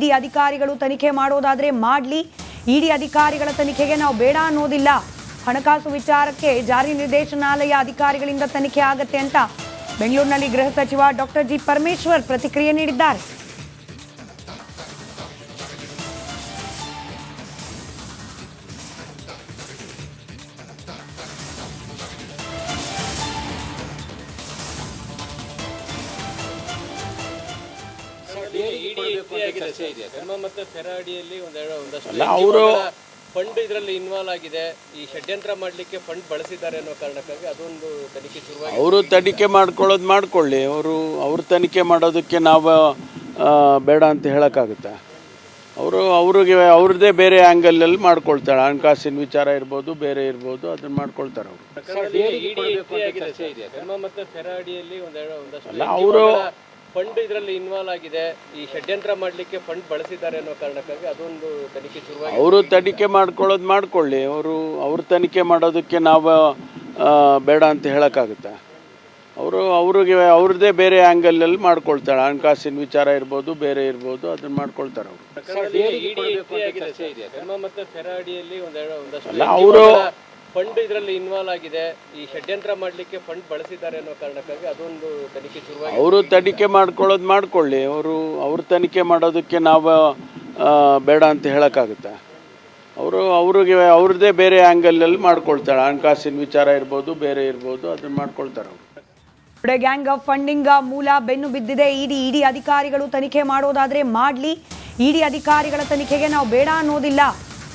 ಇಡಿ ಅಧಿಕಾರಿಗಳು ತನಿಖೆ ಮಾಡೋದಾದ್ರೆ ಮಾಡಲಿ, ಇಡಿ ಅಧಿಕಾರಿಗಳ ತನಿಖೆಗೆ ನಾವು ಬೇಡ ಅನ್ನೋದಿಲ್ಲ. ಹಣಕಾಸು ವಿಚಾರಕ್ಕೆ ಜಾರಿ ನಿರ್ದೇಶನಾಲಯ ಅಧಿಕಾರಿಗಳಿಂದ ತನಿಖೆ ಆಗತ್ತೆ ಅಂತ ಬೆಂಗಳೂರಿನಲ್ಲಿ ಗೃಹ ಸಚಿವ ಡಾಕ್ಟರ್ ಜಿ ಪರಮೇಶ್ವರ್ ಪ್ರತಿಕ್ರಿಯೆ ನೀಡಿದ್ದಾರೆ. ಅವರು ಫಂಡ್ ಇದರಲ್ಲಿ ಇನ್ವಾಲ್ವ್ ಆಗಿದೆ, ಈ ಷಡ್ಯಂತ್ರ ಮಾಡಲಿಕ್ಕೆ ಫಂಡ್ ಬಳಸಿದ್ದಾರೆ ಅನ್ನೋ ಕಾರಣಕ್ಕಾಗಿ ಅದೊಂದು ತನಿಖೆ ಶುರುವಾಗಿ ಅವರು ತನಿಖೆ ಮಾಡ್ಕೊಳ್ಳಿ. ಅವರು ತನಿಖೆ ಮಾಡೋದಕ್ಕೆ ನಾವು ಬೇಡ ಅಂತ ಹೇಳೋಕ್ಕಾಗುತ್ತಾ? ಅವ್ರದ್ದೇ ಬೇರೆ ಆ್ಯಂಗಲಲ್ಲಿ ಮಾಡ್ಕೊಳ್ತಾಳೆ. ಹಣಕಾಸಿನ ವಿಚಾರ ಇರ್ಬೋದು, ಬೇರೆ ಇರ್ಬೋದು, ಅದನ್ನ ಮಾಡ್ಕೊಳ್ತಾರೆ ಅವರು. ಫಂಡ್ ಇದರಲ್ಲಿ ಇನ್ವಾಲ್ವ್ ಆಗಿದೆ, ಈ ಷಡ್ಯಂತ್ರ ಮಾಡಲಿಕ್ಕೆ ಫಂಡ್ ಬಳಸಿದ್ದಾರೆ ಅನ್ನೋ ಕಾರಣಕ್ಕಾಗಿ ಅದೊಂದು ತನಿಖೆ ಶುರುವಾಗಿ ಅವರು ತನಿಖೆ ಮಾಡ್ಕೊಳ್ಳಿ. ಅವ್ರ ತನಿಖೆ ಮಾಡೋದಕ್ಕೆ ನಾವು ಬೇಡ ಅಂತ ಹೇಳೋಕ್ಕಾಗುತ್ತಾ? ಅವ್ರದ್ದೇ ಬೇರೆ ಆ್ಯಂಗಲಲ್ಲಿ ಮಾಡ್ಕೊಳ್ತಾಳೆ. ಹಣಕಾಸಿನ ವಿಚಾರ ಇರ್ಬೋದು, ಬೇರೆ ಇರ್ಬೋದು, ಅದನ್ನ ಮಾಡ್ಕೊಳ್ತಾರೆ ಅವರು. ಫಂಡ್ ಇದರಲ್ಲಿ ಇನ್ವಾಲ್ವ್ ಆಗಿದೆ, ಈ ಷಡ್ಯಂತ್ರ ಮಾಡಲಿಕ್ಕೆ ಫಂಡ್ ಬಳಸಿದ್ದಾರೆ ಅನ್ನೋ ಕಾರಣಕ್ಕಾಗಿ ಅದೊಂದು ತನಿಖೆ ಶುರುವಾಗಿ ಅವರು ತನಿಖೆ ಮಾಡ್ಕೊಳ್ಳಿ. ಅವ್ರ ತನಿಖೆ ಮಾಡೋದಕ್ಕೆ ನಾವು ಬೇಡ ಅಂತ ಹೇಳೋಕ್ಕಾಗುತ್ತಾ? ಅವ್ರದ್ದೇ ಬೇರೆ ಆ್ಯಂಗಲಲ್ಲಿ ಮಾಡ್ಕೊಳ್ತಾಳೆ. ಹಣಕಾಸಿನ ವಿಚಾರ ಇರ್ಬೋದು, ಬೇರೆ ಇರ್ಬೋದು, ಅದನ್ನ ಮಾಡ್ಕೊಳ್ತಾರೆ ಗ್ಯಾಂಗ್ ಆಫ್ ಫಂಡಿಂಗ್ ಮೂಲ ಬೆನ್ನು ಬಿದ್ದಿದೆ. ಇಡಿ ಅಧಿಕಾರಿಗಳು ತನಿಖೆ ಮಾಡೋದಾದ್ರೆ ಮಾಡಲಿ, ಇಡಿ ಅಧಿಕಾರಿಗಳ ತನಿಖೆಗೆ ನಾವು ಬೇಡ ಅನ್ನೋದಿಲ್ಲ.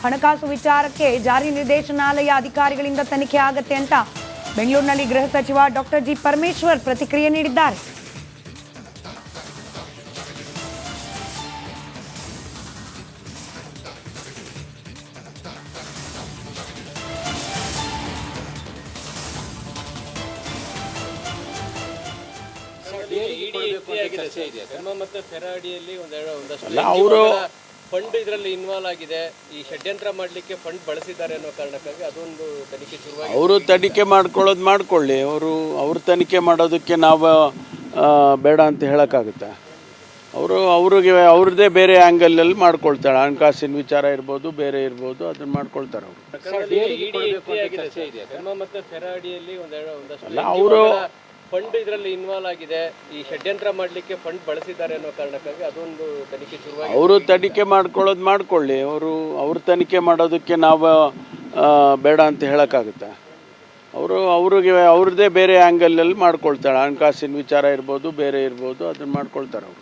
ಹಣಕಾಸು ವಿಚಾರಕ್ಕೆ ಜಾರಿ ನಿರ್ದೇಶನಾಲಯ ಅಧಿಕಾರಿಗಳಿಂದ ತನಿಖೆ ಆಗತ್ತೆ ಅಂತ ಬೆಂಗಳೂರಿನಲ್ಲಿ ಗೃಹ ಸಚಿವ ಡಾಕ್ಟರ್ ಜಿ ಪರಮೇಶ್ವರ್ ಪ್ರತಿಕ್ರಿಯೆ ನೀಡಿದ್ದಾರೆ. ಅವರು ಫಂಡ್ ಇದರಲ್ಲಿ ಇನ್ವಾಲ್ವ್ ಆಗಿದೆ, ಈ ಷಡ್ಯಂತ್ರ ಮಾಡಲಿಕ್ಕೆ ಫಂಡ್ ಬಳಸಿದ್ದಾರೆ ಅನ್ನೋ ಕಾರಣಕ್ಕಾಗಿ ಅದೊಂದು ತನಿಖೆ ಶುರುವಾಗಿ ಅವರು ತನಿಖೆ ಮಾಡ್ಕೊಳ್ಳಿ. ಅವ್ರ ತನಿಖೆ ಮಾಡೋದಕ್ಕೆ ನಾವು ಬೇಡ ಅಂತ ಹೇಳೋಕ್ಕಾಗುತ್ತಾ? ಅವ್ರದ್ದೇ ಬೇರೆ ಆ್ಯಂಗಲಲ್ಲಿ ಮಾಡ್ಕೊಳ್ತಾಳೆ. ಹಣಕಾಸಿನ ವಿಚಾರ ಇರ್ಬೋದು, ಬೇರೆ ಇರ್ಬೋದು, ಅದನ್ನ ಮಾಡ್ಕೊಳ್ತಾರೆ ಅವರು. ಫಂಡ್ ಇದರಲ್ಲಿ ಇನ್ವಾಲ್ವ್ ಆಗಿದೆ, ಈ ಷಡ್ಯಂತ್ರ ಮಾಡಲಿಕ್ಕೆ ಫಂಡ್ ಬಳಸಿದ್ದಾರೆ ಅನ್ನೋ ಕಾರಣಕ್ಕಾಗಿ ಅದೊಂದು ತನಿಖೆ ಶುರುವಾಗಿ ಅವರು ತನಿಖೆ ಮಾಡ್ಕೊಳ್ಳಿ. ಅವ್ರ ತನಿಖೆ ಮಾಡೋದಕ್ಕೆ ನಾವು ಬೇಡ ಅಂತ ಹೇಳೋಕ್ಕಾಗುತ್ತಾ? ಅವ್ರದ್ದೇ ಬೇರೆ ಆ್ಯಂಗಲಲ್ಲಿ ಮಾಡ್ಕೊಳ್ತಾಳೆ. ಹಣಕಾಸಿನ ವಿಚಾರ ಇರ್ಬೋದು, ಬೇರೆ ಇರ್ಬೋದು, ಅದನ್ನ ಮಾಡ್ಕೊಳ್ತಾರೆ ಅವರು.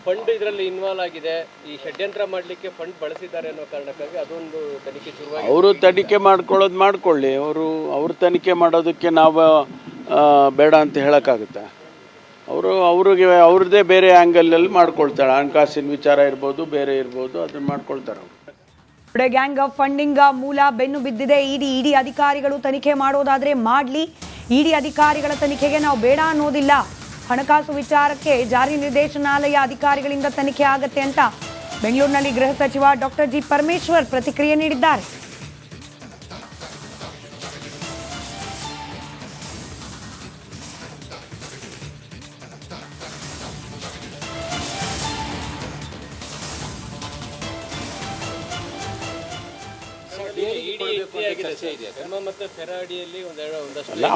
ಫಂಡ್ ಇದರಲ್ಲಿ ಇನ್ವಾಲ್ವ್ ಆಗಿದೆ, ಈ ಷಡ್ಯಂತ್ರ ಮಾಡಲಿಕ್ಕೆ ಫಂಡ್ ಬಳಸಿದ್ದಾರೆ ಅನ್ನೋ ಕಾರಣಕ್ಕಾಗಿ ಅದೊಂದು ತನಿಖೆ ಶುರುವಾಗಿ ಅವರು ತನಿಖೆ ಮಾಡ್ಕೊಳ್ಳಿ. ಅವ್ರ ತನಿಖೆ ಮಾಡೋದಕ್ಕೆ ನಾವು ಬೇಡ ಅಂತ ಹೇಳೋಕ್ಕಾಗುತ್ತಾ? ಅವ್ರದ್ದೇ ಬೇರೆ ಆ್ಯಂಗಲಲ್ಲಿ ಮಾಡ್ಕೊಳ್ತಾಳೆ. ಹಣಕಾಸಿನ ವಿಚಾರ ಇರ್ಬೋದು, ಬೇರೆ ಇರ್ಬೋದು, ಅದನ್ನ ಮಾಡ್ಕೊಳ್ತಾರೆ ಗ್ಯಾಂಗ್ ಆಫ್ ಫಂಡಿಂಗ್ ಮೂಲ ಬೆನ್ನು ಬಿದ್ದಿದೆ. ಇಡಿ ಅಧಿಕಾರಿಗಳು ತನಿಖೆ ಮಾಡೋದಾದ್ರೆ ಮಾಡಲಿ, ಇಡಿ ಅಧಿಕಾರಿಗಳ ತನಿಖೆಗೆ ನಾವು ಬೇಡ ಅನ್ನೋದಿಲ್ಲ. ಹಣಕಾಸು ವಿಚಾರಕ್ಕೆ ಜಾರಿ ನಿರ್ದೇಶನಾಲಯ ಅಧಿಕಾರಿಗಳಿಂದ ತನಿಖೆ ಆಗತ್ತೆ ಅಂತ ಬೆಂಗಳೂರಿನಲ್ಲಿ ಗೃಹ ಸಚಿವ ಡಾಕ್ಟರ್ ಜಿ ಪರಮೇಶ್ವರ್ ಪ್ರತಿಕ್ರಿಯೆ ನೀಡಿದ್ದಾರೆ.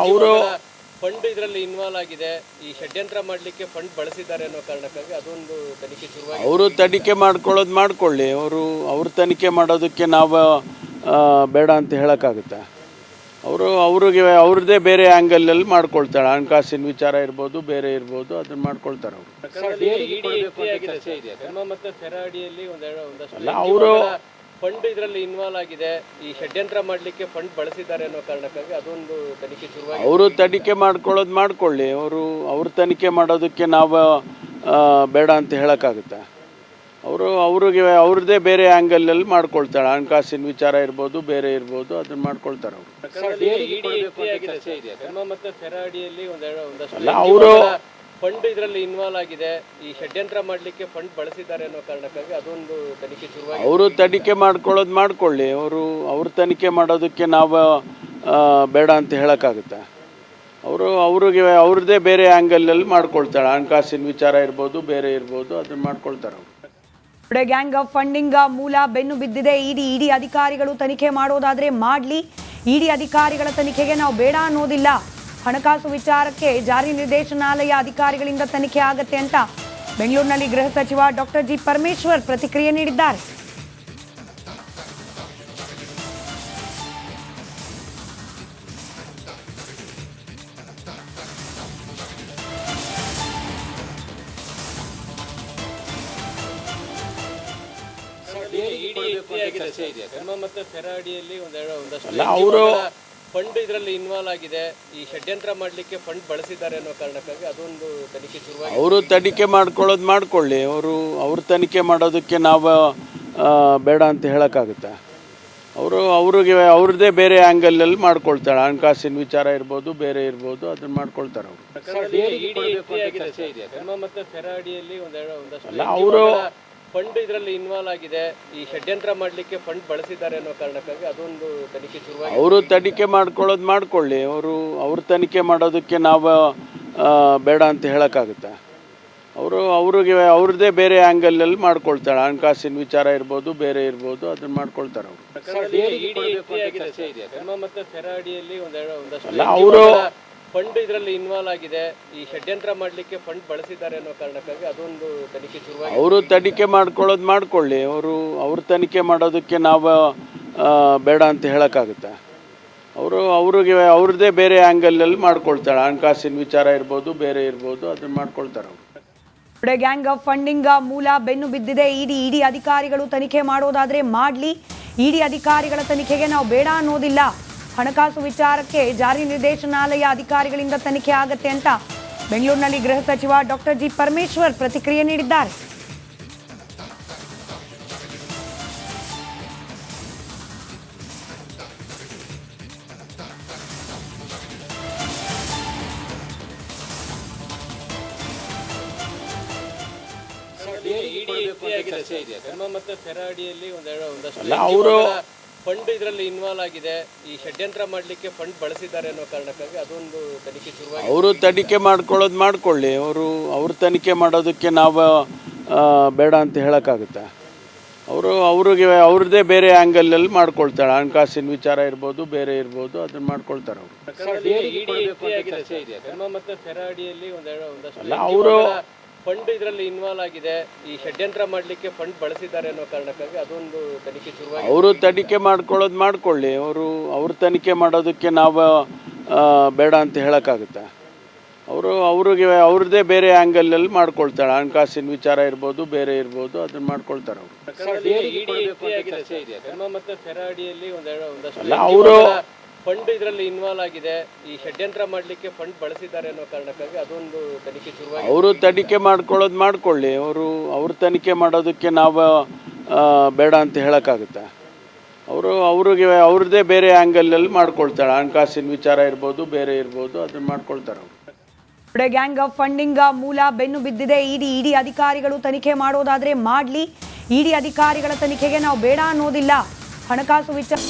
ಅವರು. ಫಂಡ್ ಇದರಲ್ಲಿ ಇನ್ವಾಲ್ವ್ ಆಗಿದೆ, ಈ ಷಡ್ಯಂತ್ರ ಮಾಡಲಿಕ್ಕೆ ಫಂಡ್ ಬಳಸಿದ್ದಾರೆ ಅನ್ನೋ ಕಾರಣಕ್ಕಾಗಿ ಅದೊಂದು ತನಿಖೆ ಶುರುವಾಗಿ ಅವರು ತನಿಖೆ ಮಾಡ್ಕೊಳ್ಳಿ. ಅವ್ರ ತನಿಖೆ ಮಾಡೋದಕ್ಕೆ ನಾವು ಬೇಡ ಅಂತ ಹೇಳೋಕ್ಕಾಗುತ್ತಾ? ಅವ್ರದ್ದೇ ಬೇರೆ ಆ್ಯಂಗಲಲ್ಲಿ ಮಾಡ್ಕೊಳ್ತಾಳೆ. ಹಣಕಾಸಿನ ವಿಚಾರ ಇರ್ಬೋದು, ಬೇರೆ ಇರ್ಬೋದು, ಅದನ್ನ ಮಾಡ್ಕೊಳ್ತಾರೆ ಅವರು. ಫಂಡ್ ಇದರಲ್ಲಿ ಇನ್ವಾಲ್ವ್ ಆಗಿದೆ, ಈ ಷಡ್ಯಂತ್ರ ಮಾಡಲಿಕ್ಕೆ ಫಂಡ್ ಬಳಸಿದ್ದಾರೆ ಅನ್ನೋ ಕಾರಣಕ್ಕಾಗಿ ಅದೊಂದು ತನಿಖೆ ಶುರುವಾಗಿ ಅವರು ತನಿಖೆ ಮಾಡ್ಕೊಳ್ಳಿ. ಅವ್ರ ತನಿಖೆ ಮಾಡೋದಕ್ಕೆ ನಾವು ಬೇಡ ಅಂತ ಹೇಳೋಕ್ಕಾಗುತ್ತಾ? ಅವ್ರದ್ದೇ ಬೇರೆ ಆ್ಯಂಗಲಲ್ಲಿ ಮಾಡ್ಕೊಳ್ತಾಳೆ. ಹಣಕಾಸಿನ ವಿಚಾರ ಇರ್ಬೋದು, ಬೇರೆ ಇರ್ಬೋದು, ಅದನ್ನ ಮಾಡ್ಕೊಳ್ತಾರೆ ಅವರು. ಫಂಡ್ ಇದರಲ್ಲಿ ಇನ್ವಾಲ್ವ್ ಆಗಿದೆ, ಈ ಷಡ್ಯಂತ್ರ ಮಾಡಲಿಕ್ಕೆ ಫಂಡ್ ಬಳಸಿದ್ದಾರೆ ಅನ್ನೋ ಕಾರಣಕ್ಕಾಗಿ ಅದೊಂದು ತನಿಖೆ ಶುರುವಾಗಿ ಅವರು ತನಿಖೆ ಮಾಡ್ಕೊಳ್ಳಿ. ಅವ್ರ ತನಿಖೆ ಮಾಡೋದಕ್ಕೆ ನಾವು ಬೇಡ ಅಂತ ಹೇಳೋಕ್ಕಾಗುತ್ತಾ? ಅವ್ರದ್ದೇ ಬೇರೆ ಆ್ಯಂಗಲಲ್ಲಿ ಮಾಡ್ಕೊಳ್ತಾಳೆ. ಹಣಕಾಸಿನ ವಿಚಾರ ಇರ್ಬೋದು, ಬೇರೆ ಇರ್ಬೋದು, ಅದನ್ನು ಮಾಡ್ಕೊಳ್ತಾರೆ ಅವರು. ಗ್ಯಾಂಗ್ ಫಂಡಿಂಗ್ ಮೂಲ ಬೆನ್ನು ಬಿದ್ದಿದೆ ಇಡಿ ಅಧಿಕಾರಿಗಳು ತನಿಖೆ ಮಾಡೋದಾದ್ರೆ ಮಾಡಲಿ. ಇಡಿ ಅಧಿಕಾರಿಗಳ ತನಿಖೆಗೆ ನಾವು ಬೇಡ ಅನ್ನೋದಿಲ್ಲ. ಹಣಕಾಸು ವಿಚಾರಕ್ಕೆ ಜಾರಿ ನಿರ್ದೇಶನಾಲಯ ಅಧಿಕಾರಿಗಳಿಂದ ತನಿಖೆ ಆಗತ್ತೆ ಅಂತ ಬೆಂಗಳೂರಿನಲ್ಲಿ ಗೃಹ ಸಚಿವ ಡಾಕ್ಟರ್ ಜಿ ಪರಮೇಶ್ವರ್ ಪ್ರತಿಕ್ರಿಯೆ ನೀಡಿದ್ದಾರೆ. ಮತ್ತೆ ಫೆರಾಡಿಯಲ್ಲಿ ಅವರು ಫಂಡ್ ಇದರಲ್ಲಿ ಇನ್ವಾಲ್ವ್ ಆಗಿದೆ, ಈ ಷಡ್ಯಂತ್ರ ಮಾಡ್ಲಿಕ್ಕೆ ಫಂಡ್ ಬಳಸಿದ್ದಾರೆ ಅನ್ನೋ ಕಾರಣಕ್ಕಾಗಿ ಅದೊಂದು ತನಿಖೆ ಶುರುವಾಗಿ. ಅವರು ತನಿಖೆ ಮಾಡ್ಕೊಳ್ಳಿ. ಅವ್ರ ತನಿಖೆ ಮಾಡೋದಕ್ಕೆ ನಾವು ಬೇಡ ಅಂತ ಹೇಳೋಕ್ಕಾಗುತ್ತಾ? ಅವ್ರದ್ದೇ ಬೇರೆ ಆ್ಯಂಗಲಲ್ಲಿ ಮಾಡ್ಕೊಳ್ತಾಳೆ. ಹಣಕಾಸಿನ ವಿಚಾರ ಇರ್ಬೋದು, ಬೇರೆ ಇರ್ಬೋದು, ಅದನ್ನು ಮಾಡ್ಕೊಳ್ತಾರೆ ಅವರು. ಮತ್ತೆ ಫೆರಾಡಿಯಲ್ಲಿ ಅವರು ಫಂಡ್ ಇದರಲ್ಲಿ ಇನ್ವಾಲ್ವ್ ಆಗಿದೆ, ಈ ಷಡ್ಯಂತ್ರ ಮಾಡ್ಲಿಕ್ಕೆ ಫಂಡ್ ಬಳಸಿದ್ದಾರೆ ಅನ್ನೋ ಕಾರಣಕ್ಕಾಗಿ ಅದೊಂದು ತನಿಖೆ ಶುರುವಾಗಿ. ಅವರು ತನಿಖೆ ಮಾಡ್ಕೊಳ್ಳಿ. ಅವ್ರ ತನಿಖೆ ಮಾಡೋದಕ್ಕೆ ನಾವು ಬೇಡ ಅಂತ ಹೇಳೋಕ್ಕಾಗುತ್ತಾ? ಅವ್ರದ್ದೇ ಬೇರೆ ಆ್ಯಂಗಲಲ್ಲಿ ಮಾಡ್ಕೊಳ್ತಾಳೆ. ಹಣಕಾಸಿನ ವಿಚಾರ ಇರ್ಬೋದು, ಬೇರೆ ಇರ್ಬೋದು, ಅದನ್ನು ಮಾಡ್ಕೊಳ್ತಾರೆ ಅವರು. ಮತ್ತೆ ಫೆರಾಡಿಯಲ್ಲಿ ಅವರು ಫಂಡ್ ಇದರಲ್ಲಿ ಇನ್ವಾಲ್ವ್ ಆಗಿದೆ, ಈ ಷಡ್ಯಂತ್ರ ಮಾಡ್ಲಿಕ್ಕೆ ಫಂಡ್ ಬಳಸಿದ್ದಾರೆ ಅನ್ನೋ ಕಾರಣಕ್ಕಾಗಿ ಅದೊಂದು ತನಿಖೆ ಶುರುವಾಗಿ. ಅವರು ತನಿಖೆ ಮಾಡ್ಕೊಳ್ಳಿ. ಅವ್ರ ತನಿಖೆ ಮಾಡೋದಕ್ಕೆ ನಾವು ಬೇಡ ಅಂತ ಹೇಳೋಕ್ಕಾಗುತ್ತಾ? ಅವ್ರದ್ದೇ ಬೇರೆ ಆ್ಯಂಗಲಲ್ಲಿ ಮಾಡ್ಕೊಳ್ತಾಳೆ. ಹಣಕಾಸಿನ ವಿಚಾರ ಇರ್ಬೋದು, ಬೇರೆ ಇರ್ಬೋದು, ಅದನ್ನು ಮಾಡ್ಕೊಳ್ತಾರೆ ಅವರು. ಗ್ಯಾಂಗ್ ಫಂಡಿಂಗ್ ಮೂಲ ಬೆನ್ನು ಬಿದ್ದಿದೆ ಇಡಿ ಅಧಿಕಾರಿಗಳು ತನಿಖೆ ಮಾಡೋದಾದ್ರೆ ಮಾಡಲಿ. ಇಡಿ ಅಧಿಕಾರಿಗಳ ತನಿಖೆಗೆ ನಾವು ಬೇಡ ಅನ್ನೋದಿಲ್ಲ. ಹಣಕಾಸು ವಿಚಾರಕ್ಕೆ ಜಾರಿ ನಿರ್ದೇಶನಾಲಯ ಅಧಿಕಾರಿಗಳಿಂದ ತನಿಖೆ ಆಗತ್ತೆ ಅಂತ ಬೆಂಗಳೂರಿನಲ್ಲಿ ಗೃಹ ಸಚಿವ ಡಾಕ್ಟರ್ ಜಿ ಪರಮೇಶ್ವರ್ ಪ್ರತಿಕ್ರಿಯೆ ನೀಡಿದ್ದಾರೆ. ಮತ್ತೆ ಫೆರಾಡಿಯಲ್ಲಿ ಅವರು ಫಂಡ್ ಇದರಲ್ಲಿ ಇನ್ವಾಲ್ವ್ ಆಗಿದೆ, ಈ ಷಡ್ಯಂತ್ರ ಮಾಡ್ಲಿಕ್ಕೆ ಫಂಡ್ ಬಳಸಿದ್ದಾರೆ ಅನ್ನೋ ಕಾರಣಕ್ಕಾಗಿ ಅದೊಂದು ತನಿಖೆ ಶುರುವಾಗಿ. ಅವರು ತನಿಖೆ ಮಾಡ್ಕೊಳ್ಳಿ. ಅವ್ರ ತನಿಖೆ ಮಾಡೋದಕ್ಕೆ ನಾವು ಬೇಡ ಅಂತ ಹೇಳೋಕ್ಕಾಗುತ್ತಾ? ಅವ್ರದ್ದೇ ಬೇರೆ ಆ್ಯಂಗಲಲ್ಲಿ ಮಾಡ್ಕೊಳ್ತಾಳೆ. ಹಣಕಾಸಿನ ವಿಚಾರ ಇರ್ಬೋದು, ಬೇರೆ ಇರ್ಬೋದು, ಅದನ್ನು ಮಾಡ್ಕೊಳ್ತಾರೆ ಅವರು. ಮತ್ತೆ ಫೆರಾಡಿಯಲ್ಲಿ ಅವರು ಫಂಡ್ ಇದರಲ್ಲಿ ಇನ್ವಾಲ್ವ್ ಆಗಿದೆ, ಈ ಷಡ್ಯಂತ್ರ ಮಾಡ್ಲಿಕ್ಕೆ ಫಂಡ್ ಬಳಸಿದ್ದಾರೆ ಅನ್ನೋ ಕಾರಣಕ್ಕಾಗಿ ಅದೊಂದು ತನಿಖೆ ಶುರುವಾಗಿ. ಅವರು ತನಿಖೆ ಮಾಡ್ಕೊಳ್ಳಿ. ಅವ್ರ ತನಿಖೆ ಮಾಡೋದಕ್ಕೆ ನಾವು ಬೇಡ ಅಂತ ಹೇಳೋಕ್ಕಾಗುತ್ತಾ? ಅವ್ರದ್ದೇ ಬೇರೆ ಆ್ಯಂಗಲಲ್ಲಿ ಮಾಡ್ಕೊಳ್ತಾಳೆ. ಹಣಕಾಸಿನ ವಿಚಾರ ಇರ್ಬೋದು, ಬೇರೆ ಇರ್ಬೋದು, ಅದನ್ನು ಮಾಡ್ಕೊಳ್ತಾರೆ ಅವರು. ಮತ್ತೆ ಫೆರಾಡಿಯಲ್ಲಿ ಅವರು ಫಂಡ್ ಇದರಲ್ಲಿ ಇನ್ವಾಲ್ವ್ ಆಗಿದೆ, ಈ ಷಡ್ಯಂತ್ರ ಮಾಡ್ಲಿಕ್ಕೆ ಫಂಡ್ ಬಳಸಿದ್ದಾರೆ ಅನ್ನೋ ಕಾರಣಕ್ಕಾಗಿ ಅದೊಂದು ತನಿಖೆ ಶುರುವಾಗಿ. ಅವರು ತನಿಖೆ ಮಾಡ್ಕೊಳ್ಳಿ. ಅವ್ರ ತನಿಖೆ ಮಾಡೋದಕ್ಕೆ ನಾವು ಬೇಡ ಅಂತ ಹೇಳೋಕ್ಕಾಗುತ್ತಾ? ಅವ್ರದ್ದೇ ಬೇರೆ ಆ್ಯಂಗಲಲ್ಲಿ ಮಾಡ್ಕೊಳ್ತಾಳೆ. ಹಣಕಾಸಿನ ವಿಚಾರ ಇರ್ಬೋದು, ಬೇರೆ ಇರ್ಬೋದು, ಅದನ್ನು ಮಾಡ್ಕೊಳ್ತಾರೆ ಅವರು. ಗ್ಯಾಂಗ್ ಫಂಡಿಂಗ್ ಮೂಲ ಬೆನ್ನು ಬಿದ್ದಿದೆ ಇಡಿ ಅಧಿಕಾರಿಗಳು ತನಿಖೆ ಮಾಡೋದಾದ್ರೆ ಮಾಡಲಿ. ಇಡಿ ಅಧಿಕಾರಿಗಳ ತನಿಖೆಗೆ ನಾವು ಬೇಡ ಅನ್ನೋದಿಲ್ಲ. ಹಣಕಾಸು ವಿಚಾರ